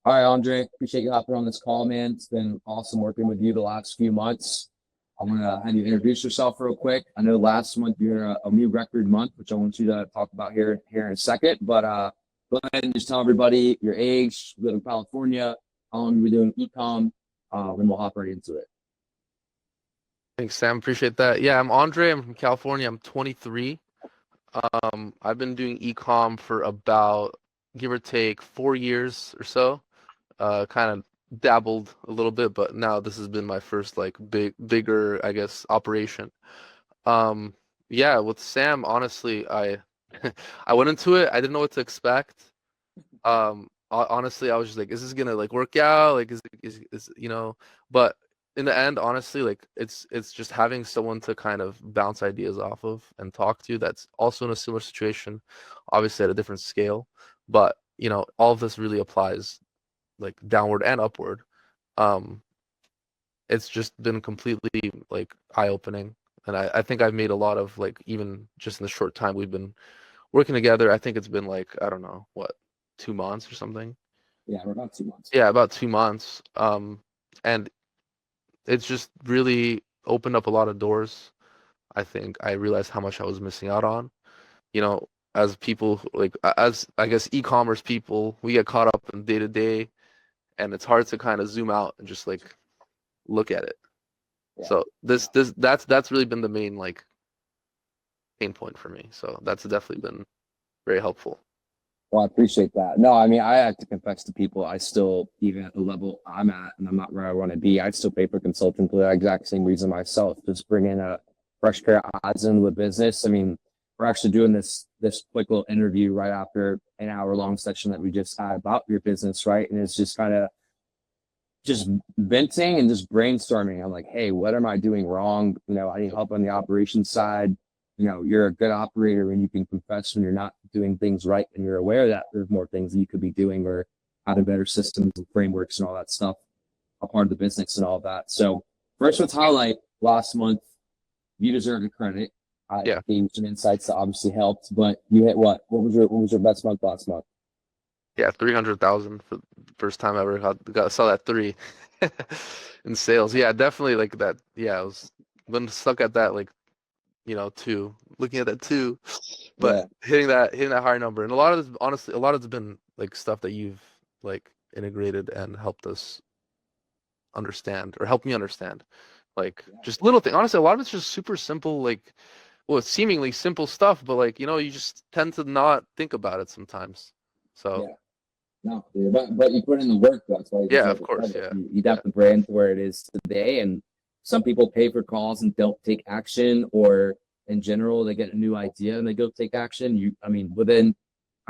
All right, Andre, appreciate you hopping on this call, man. It's been awesome working with you the last few months. I want to have you introduce yourself real quick. I know last month you're a new record month, which I want you to talk about here in a second. But go ahead and just tell everybody your age, you live in California, how long you've been doing ecom, then we'll hop right into it. Thanks, Sam. Appreciate that. Yeah, I'm Andre. I'm from California. I'm 23. I've been doing ecom for about, give or take, 4 years or so. Kind of dabbled a little bit, but now this has been my first like bigger, I guess, operation. Um, yeah, with Sam, honestly, I I went into it. I didn't know what to expect. Honestly, I was just like, is this gonna like work out? Like, is. But in the end, honestly, like it's just having someone to kind of bounce ideas off of and talk to that's also in a similar situation, obviously at a different scale. But all of this really applies like downward and upward. Um, it's just been completely like eye-opening. And I think I've made a lot of like even just in the short time we've been working together, I think it's been like, I don't know, what, 2 months or something? Yeah, we're about 2 months. Yeah, about 2 months. And it's just really opened up a lot of doors. I think I realized how much I was missing out on. As people like as I guess e-commerce people, we get caught up in day to day, and it's hard to kind of zoom out and just like look at it. Yeah. So that's really been the main like pain point for me. So that's definitely been very helpful. Well, I appreciate that. No, I mean, I have to confess to people, I still, even at the level I'm at, and I'm not where I want to be, I still pay for consulting for the exact same reason myself, just bring in a fresh pair of eyes into the business. I mean, we're actually doing this quick little interview right after an hour long session that we just had about your business, right? And it's just kind of just venting and just brainstorming. I'm like, hey, what am I doing wrong? I need help on the operations side. You're a good operator and you can confess when you're not doing things right and you're aware that there's more things that you could be doing or how better systems and frameworks and all that stuff a part of the business and all that. So first let's highlight last month. You deserve the credit. I Yeah. gave you some insights that obviously helped, but you hit what? What was your best month last month? Yeah, 300,000 for the first time I ever saw that three in sales. Yeah, definitely like that. Yeah, I was been stuck at that like, two, looking at that two, but Yeah. hitting that higher number. And a lot of this, honestly, a lot of it's been like stuff that you've like integrated and helped us understand or helped me understand. Like just little thing. Honestly, a lot of it's just super simple, like well, it's seemingly simple stuff, but like, you just tend to not think about it sometimes. So Yeah. No, dude, but you put in the work. That's why you yeah, deserve of the course, credit. yeah. You Yeah. got the brand to where it is today, and some people pay for calls and don't take action, or in general, they get a new idea and they go take action. I mean, I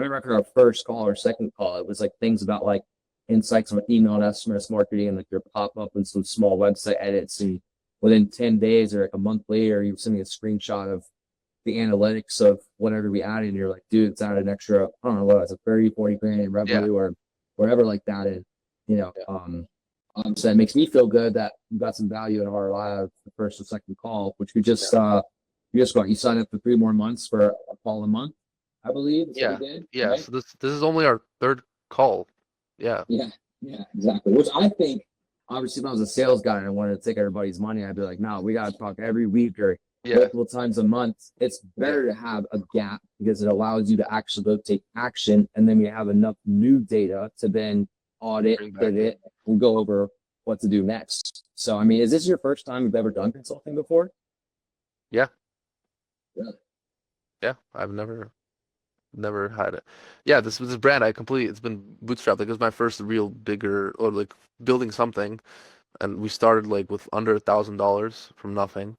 remember our first call or second call, it was like things about like insights on email and SMS marketing and like your pop up and some small website edits, and within 10 days or like a month later, you send me a screenshot of the analytics of whatever we added, and you're like, dude, it's added an extra, I don't know what, it's a 30, 40 grand in Yeah. revenue or whatever like that. And, Yeah. so it makes me feel good that you got some value in our live the first or second call, which you just got, you signed up for 3 more months for a call a month, I believe is what we Yeah. did, Yeah. right? So this is only our third call. Yeah. Yeah, yeah, exactly. Which I think, obviously, if I was a sales guy and I wanted to take everybody's money, I'd be like, no, we got to talk every week or Yeah. multiple times a month. It's Yeah. better to have a gap because it allows you to actually go take action. And then we have enough new data to then audit, Bring back in. pivot, and go over what to do next. So, I mean, is this your first time you've ever done consulting before? Yeah. Really? Yeah. I've never had it. Yeah, this brand I completely it's been bootstrapped. Like it was my first real bigger or like building something, and we started like with under $1,000 from nothing.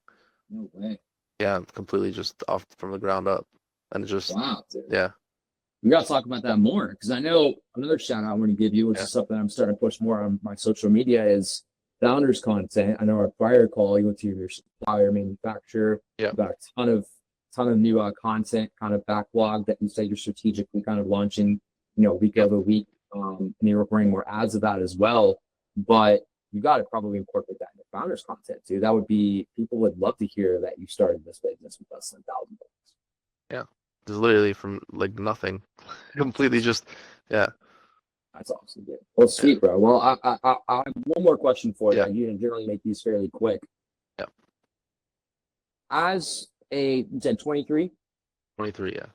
No way. Yeah, completely just off from the ground up, and it just Wow, dude. yeah, We got to talk about that more because I know another shout out I want to give you, which yeah, is something I'm starting to push more on my social media, is founders content. I know our prior call, you went to your supplier manufacturer, yeah, you got a ton of new content kind of backlog that you say you're strategically kind of launching, week yeah, over week. And you're running more ads of that as well. But you got to probably incorporate that in the founders content too. That would be, people would love to hear that you started this business with less than $1,000. yeah. Just literally from like nothing, completely just yeah. That's awesome, dude. Well, sweet, bro. Well, I have one more question for you. Yeah. You can generally make these fairly quick. Yeah. As you said 23, 23. Yeah.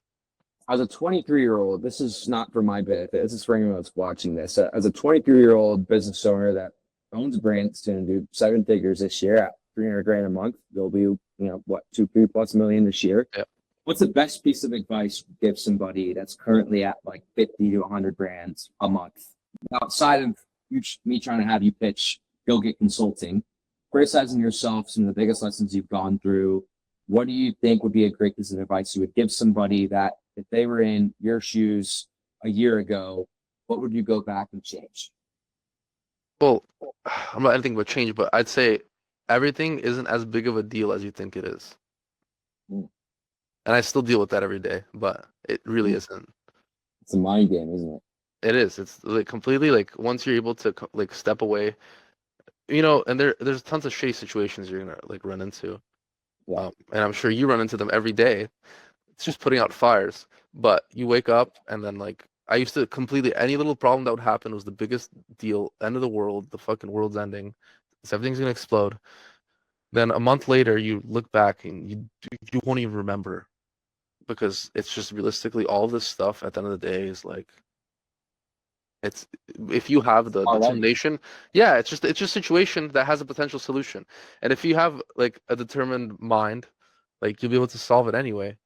as a 23-year-old, this is not for my benefit. This is for anyone that's watching this. As a 23-year-old business owner that owns a brand that's going to do 7 figures this year at 300 grand a month, they'll be, what, 2, 3+ million this year. Yeah. What's the best piece of advice you give somebody that's currently at like 50 to 100 grand a month? Outside of me trying to have you pitch, go get consulting, criticizing yourself, some of the biggest lessons you've gone through, what do you think would be a great piece of advice you would give somebody that if they were in your shoes a year ago, what would you go back and change? Well, I'm not anything but change, but I'd say everything isn't as big of a deal as you think it is. Mm. And I still deal with that every day, but it really isn't. It's a mind game, isn't it? It is. It's like completely like once you're able to like step away, and there's tons of shitty situations you're gonna like run into. Yeah. And I'm sure you run into them every day. It's just putting out fires. But you wake up and then like I used to completely any little problem that would happen was the biggest deal, end of the world, the fucking world's ending. Everything's gonna explode. Then a month later you look back and you won't even remember because it's just realistically all this stuff at the end of the day is like it's if you have the All right. determination, yeah, it's just a situation that has a potential solution. And if you have like a determined mind, like you'll be able to solve it anyway.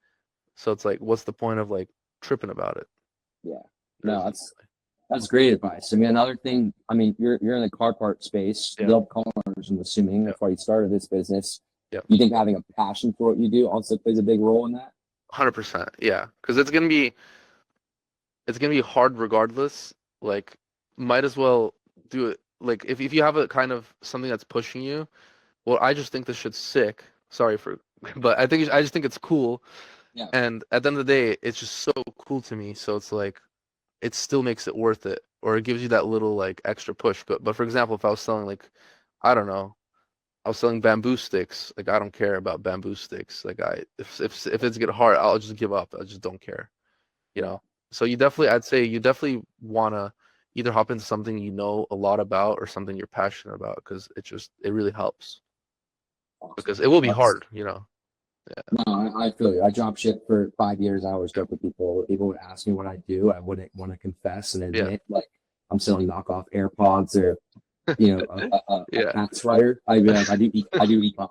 So it's like, what's the point of like tripping about it? Yeah. No, that's great advice. I mean, another thing, I mean, you're in the car part space, Yeah. you love cars, I'm assuming that's why you started this business. Yeah. You think having a passion for what you do also plays a big role in that? 100%. Yeah. Because it's gonna be hard regardless. Like, might as well do it. Like, if you have a kind of something that's pushing you, well, I just think this shit's sick. Sorry for, but I just think it's cool. Yeah. And at the end of the day, it's just so cool to me. So it's like, it still makes it worth it, or it gives you that little like extra push. But for example, if I was selling like, I don't know, I was selling bamboo sticks. Like I don't care about bamboo sticks. Like if it's get hard, I'll just give up. I just don't care. You know. So I'd say you definitely wanna either hop into something you know a lot about or something you're passionate about because it really helps because it will be hard. Yeah. No, I feel you. I dropped ship for 5 years. I always joke with people. People would ask me what I do. I wouldn't want to confess and admit like I'm selling knockoff AirPods or Yeah. a Max Rider. I'd be like, I do e-com.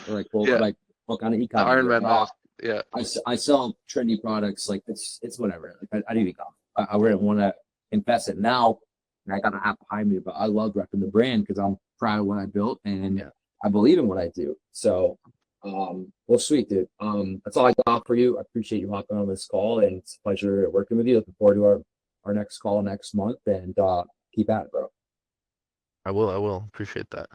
Or like, well, Yeah. like what kind of e-com? Iron Man mask. Yeah. I sell trendy products. Like it's whatever. Like I do e-com. I wouldn't want to confess it now. And I got an app behind me, but I love repping the brand because I'm proud of what I built and I believe in what I do. So. Well, sweet, dude. That's all I got for you. I appreciate you hopping on this call, and it's a pleasure working with you. Looking forward to our next call next month, and keep at it, bro. I will. Appreciate that.